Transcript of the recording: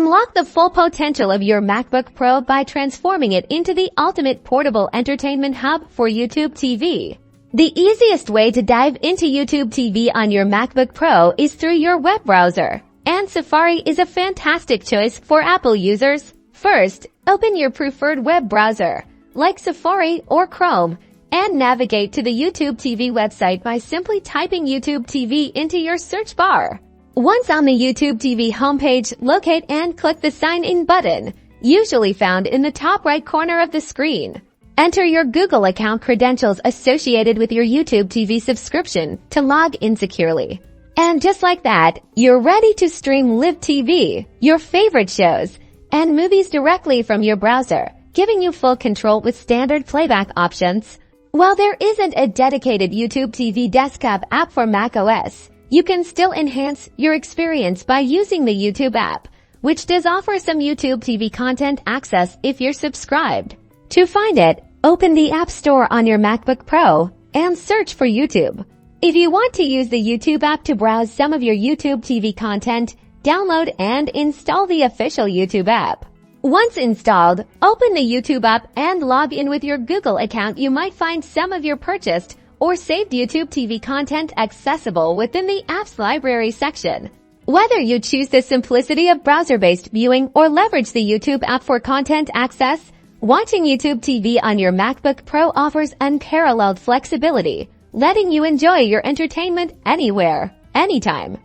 Unlock the full potential of your MacBook Pro by transforming it into the ultimate portable entertainment hub for YouTube TV. The easiest way to dive into YouTube TV on your MacBook Pro is through your web browser, and Safari is a fantastic choice for Apple users. First, open your preferred web browser, like Safari or Chrome, and navigate to the YouTube TV website by simply typing YouTube TV into your search bar. Once on the YouTube TV homepage, locate and click the Sign In button, usually found in the top right corner of the screen. Enter your Google account credentials associated with your YouTube TV subscription to log in securely. And just like that, you're ready to stream live TV, your favorite shows, and movies directly from your browser, giving you full control with standard playback options. While there isn't a dedicated YouTube TV desktop app for macOS, you can still enhance your experience by using the YouTube app, which does offer some YouTube TV content access if you're subscribed. To find it, open the App Store on your MacBook Pro and search for YouTube. If you want to use the YouTube app to browse some of your YouTube TV content, download and install the official YouTube app. Once installed, open the YouTube app and log in with your Google account. You might find some of your purchased or saved YouTube TV content accessible within the app's library section. Whether you choose the simplicity of browser-based viewing or leverage the YouTube app for content access, watching YouTube TV on your MacBook Pro offers unparalleled flexibility, letting you enjoy your entertainment anywhere, anytime.